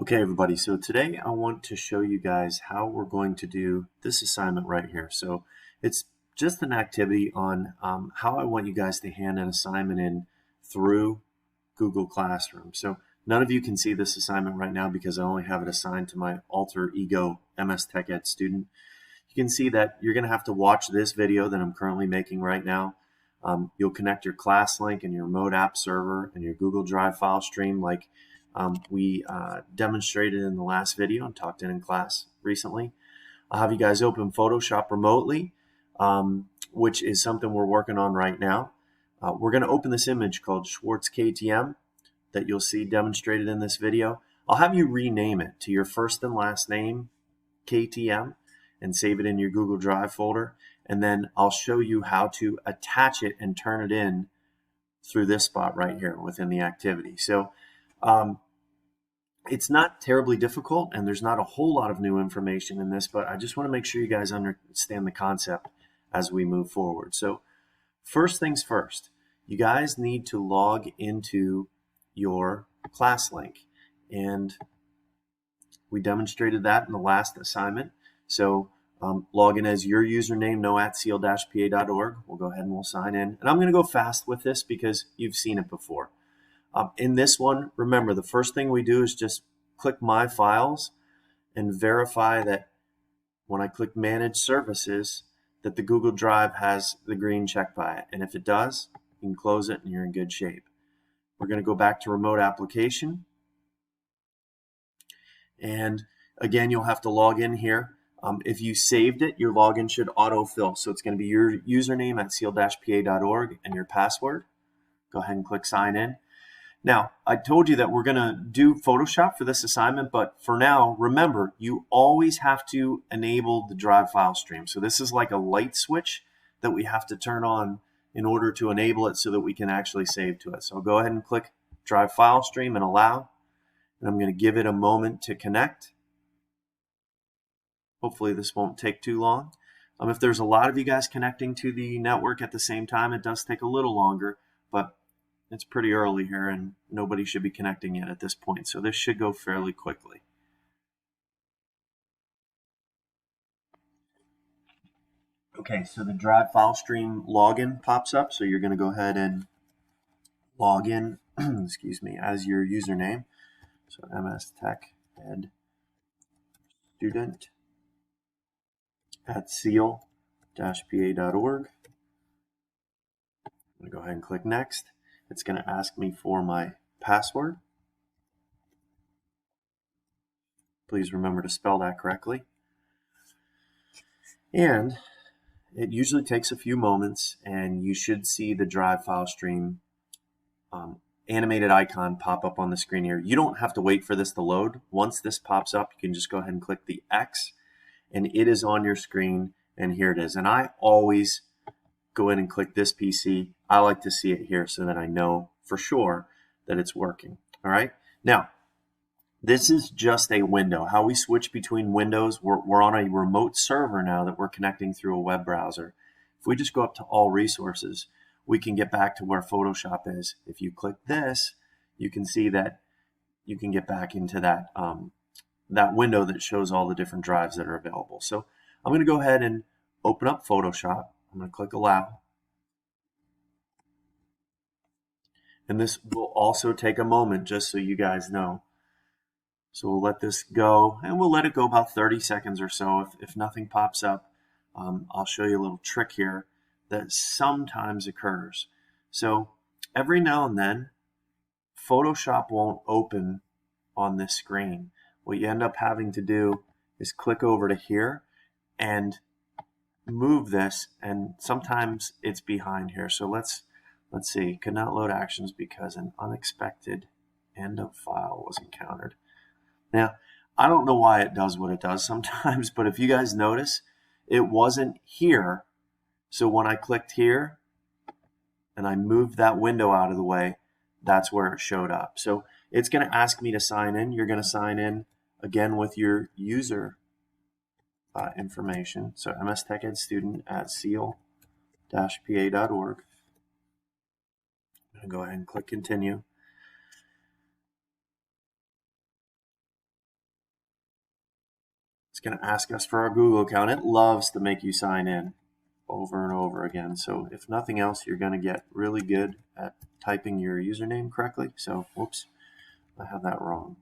Okay, everybody, so today I want to show you guys how we're going to do this assignment right here. So it's just an activity on how I want you guys to hand an assignment in through Google Classroom. So none of you can see this assignment right now because I only have it assigned to my alter ego MS Tech Ed student. You can see that you're going to have to watch this video that I'm currently making right now. You'll connect your class link and your remote app server and your Google Drive file stream like we demonstrated in the last video and talked in class recently. I'll have you guys open Photoshop remotely, which is something we're working on right now. We're going to open this image called Schwartz KTM that you'll see demonstrated in this video. I'll have you rename it to your first and last name, KTM, and save it in your Google Drive folder. And then I'll show you how to attach it and turn it in through this spot right here within the activity. So it's not terribly difficult, and there's not a whole lot of new information in this, but I just want to make sure you guys understand the concept as we move forward. So first things first, you guys need to log into your class link, and we demonstrated that in the last assignment. So log in as your username, no@seal-pa.org. We'll go ahead and we'll sign in. And I'm going to go fast with this because you've seen it before. In this one, remember, the first thing we do is just click My Files and verify that when I click Manage Services, that the Google Drive has the green check by it. And if it does, you can close it and you're in good shape. We're going to go back to Remote Application. And again, you'll have to log in here. If you saved it, your login should autofill. So it's going to be your username at seal-pa.org and your password. Go ahead and click Sign In. Now, I told you that we're going to do Photoshop for this assignment, but for now, remember, you always have to enable the Drive file stream. So this is like a light switch that we have to turn on in order to enable it so that we can actually save to it. So I'll go ahead and click Drive file stream and allow, and I'm going to give it a moment to connect. Hopefully this won't take too long. If there's a lot of you guys connecting to the network at the same time, it does take a little longer, but it's pretty early here and nobody should be connecting yet at this point. So this should go fairly quickly. Okay, so the Drive file stream login pops up. So you're going to go ahead and log in, excuse me, as your username. So MS Tech Ed student at seal-pa.org. I'm going to go ahead and click Next. It's going to ask me for my password. Please remember to spell that correctly. And it usually takes a few moments, and you should see the Drive file stream animated icon pop up on the screen here. You don't have to wait for this to load. Once this pops up, you can just go ahead and click the X, and it is on your screen, and here it is. And I always go in and click this PC. I like to see it here so that I know for sure that it's working. All right. Now, this is just a window. How we switch between windows, we're on a remote server now that we're connecting through a web browser. If we just go up to All Resources, we can get back to where Photoshop is. If you click this, you can see that you can get back into that, that window that shows all the different drives that are available. So I'm going to go ahead and open up Photoshop. I'm going to click Allow. And this will also take a moment, just so you guys know. So we'll let this go, and we'll let it go about 30 seconds or so. If nothing pops up, I'll show you a little trick here that sometimes occurs. So every now and then, Photoshop won't open on this screen. What you end up having to do is click over to here and move this, and sometimes it's behind here. So let's see. Could not load actions because an unexpected end of file was encountered. Now, I don't know why it does what it does sometimes, but if you guys notice, it wasn't here. So when I clicked here and I moved that window out of the way, that's where it showed up. So it's going to ask me to sign in. You're going to sign in again with your user information. So MS Tech Ed student at seal-pa.org. I'm going to go ahead and click Continue. It's going to ask us for our Google account. It loves to make you sign in over and over again. So if nothing else, you're going to get really good at typing your username correctly. So, whoops, I have that wrong.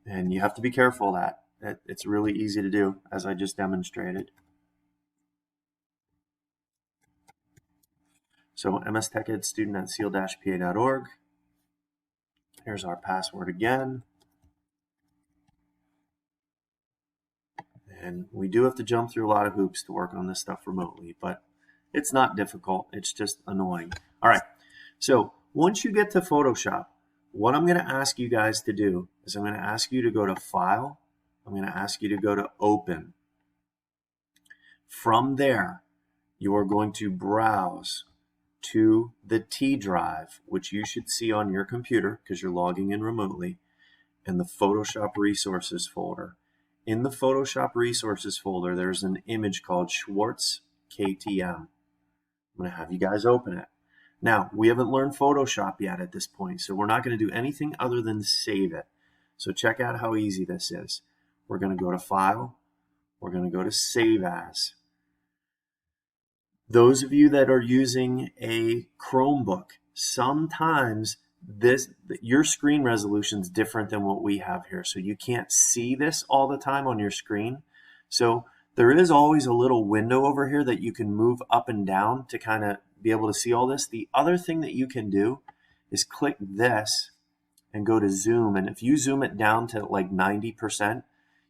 And you have to be careful of that. It's really easy to do, as I just demonstrated. So mstechedstudent@seal-pa.org. Here's our password again. And we do have to jump through a lot of hoops to work on this stuff remotely, but it's not difficult. It's just annoying. All right. So once you get to Photoshop, what I'm going to ask you guys to do is I'm going to ask you to go to File. I'm going to ask you to go to Open. From there, you are going to browse to the T drive, which you should see on your computer because you're logging in remotely, and the Photoshop Resources folder. In the Photoshop Resources folder, there's an image called Schwartz KTM. I'm going to have you guys open it. Now, we haven't learned Photoshop yet at this point, so we're not going to do anything other than save it. So check out how easy this is. We're going to go to File. We're going to go to Save As. Those of you that are using a Chromebook, sometimes your screen resolution is different than what we have here. So you can't see this all the time on your screen. So there is always a little window over here that you can move up and down to kind of be able to see all this. The other thing that you can do is click this and go to zoom. And if you zoom it down to like 90%,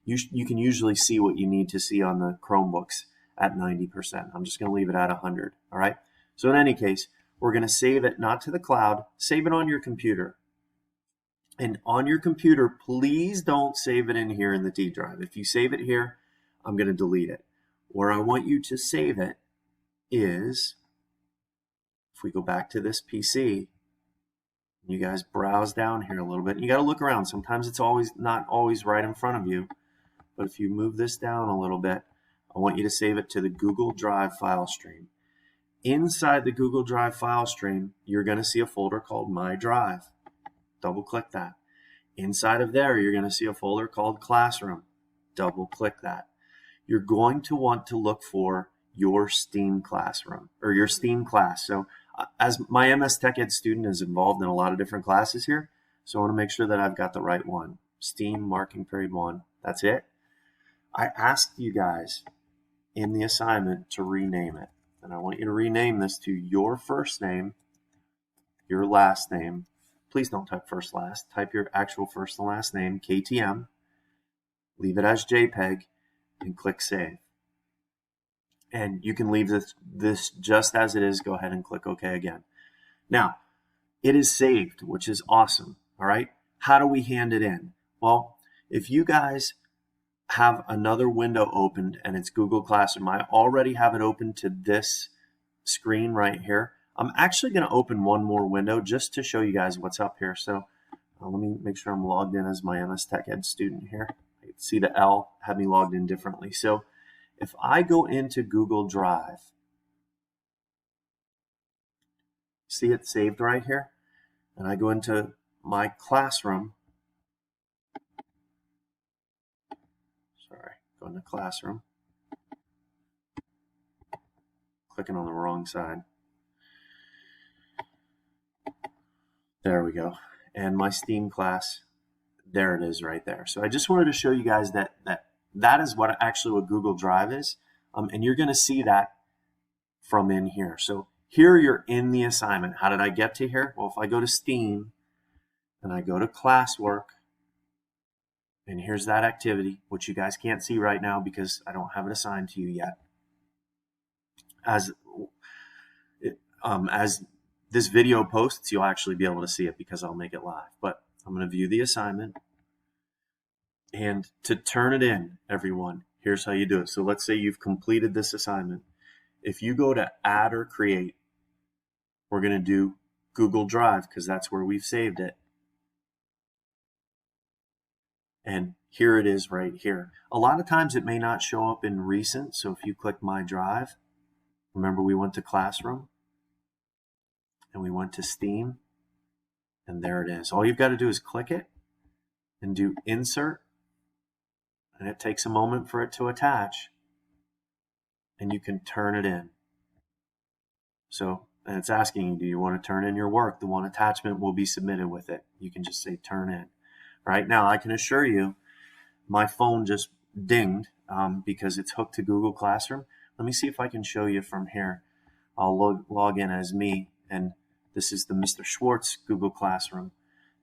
you can usually see what you need to see on the Chromebooks at 90%. I'm just going to leave it at 100. All right. So in any case, we're going to save it not to the cloud, save it on your computer. And on your computer, please don't save it in here in the D drive. If you save it here, I'm going to delete it. Where I want you to save it is, if we go back to this PC, you guys browse down here a little bit. You got to look around. Sometimes it's not always right in front of you. But if you move this down a little bit, I want you to save it to the Google Drive file stream. Inside the Google Drive file stream, you're going to see a folder called My Drive. Double click that. Inside of there, you're going to see a folder called Classroom. Double click that. You're going to want to look for your STEAM classroom or your STEAM class. So as my MS Tech Ed student is involved in a lot of different classes here, so I want to make sure that I've got the right one. STEAM Marking Period 1. That's it. I asked you guys in the assignment to rename it. And I want you to rename this to your first name, your last name. Please don't type first last. Type your actual first and last name, KTM. Leave it as JPEG and click Save. And you can leave this just as it is. Go ahead and click OK again. Now, it is saved, which is awesome. All right. How do we hand it in? Well, if you guys have another window opened and it's Google Classroom, I already have it open to this screen right here. I'm actually going to open one more window just to show you guys what's up here. So let me make sure I'm logged in as my MS Tech Ed student here. I can see the L had me logged in differently. So if I go into Google Drive, see it saved right here, and I go into my classroom. Go into Classroom. Clicking on the wrong side. There we go. And my STEAM class, there it is right there. So I just wanted to show you guys that is what Google Drive is. And you're going to see that from in here. So here you're in the assignment. How did I get to here? Well, if I go to STEAM and I go to Classwork, and here's that activity, which you guys can't see right now because I don't have it assigned to you yet. As this video posts, you'll actually be able to see it because I'll make it live. But I'm going to view the assignment. And to turn it in, everyone, here's how you do it. So let's say you've completed this assignment. If you go to Add or Create, we're going to do Google Drive because that's where we've saved it. And here it is right here. A lot of times it may not show up in recent. So if you click My Drive, remember we went to Classroom and we went to STEAM, and there it is. All you've got to do is click it and do Insert and it takes a moment for it to attach, and you can turn it in. So, and it's asking you, do you want to turn in your work? The one attachment will be submitted with it. You can just say turn in. Right now, I can assure you, my phone just dinged because it's hooked to Google Classroom. Let me see if I can show you from here. I'll log in as me, and this is the Mr. Schwartz Google Classroom.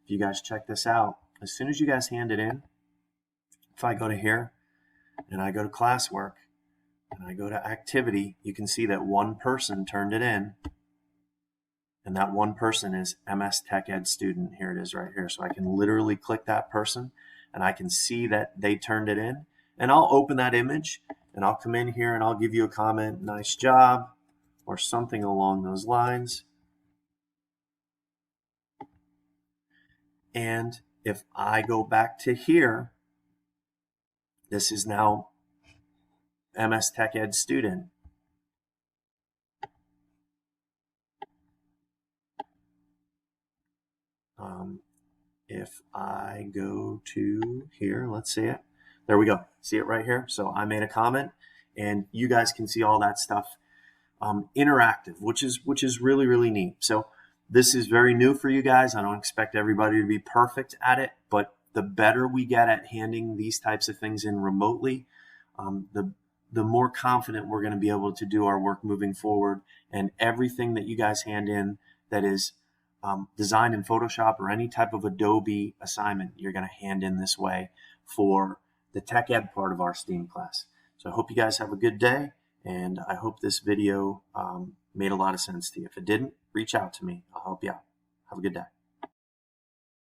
If you guys check this out, as soon as you guys hand it in, if I go to here and I go to classwork and I go to activity, you can see that one person turned it in, and that one person is MS Tech Ed student. Here it is right here. So I can literally click that person and I can see that they turned it in, and I'll open that image and I'll come in here and I'll give you a comment, nice job, or something along those lines. And if I go back to here, this is now MS Tech Ed student. If I go to here, let's see it. There we go. See it right here. So I made a comment, and you guys can see all that stuff interactive, which is really, really neat. So this is very new for you guys. I don't expect everybody to be perfect at it, but the better we get at handing these types of things in remotely, the more confident we're going to be able to do our work moving forward. And everything that you guys hand in that is designed in Photoshop or any type of Adobe assignment, you're going to hand in this way for the Tech Ed part of our STEAM class. So I hope you guys have a good day, and I hope this video made a lot of sense to you. If it didn't, reach out to me. I'll help you out. Have a good day.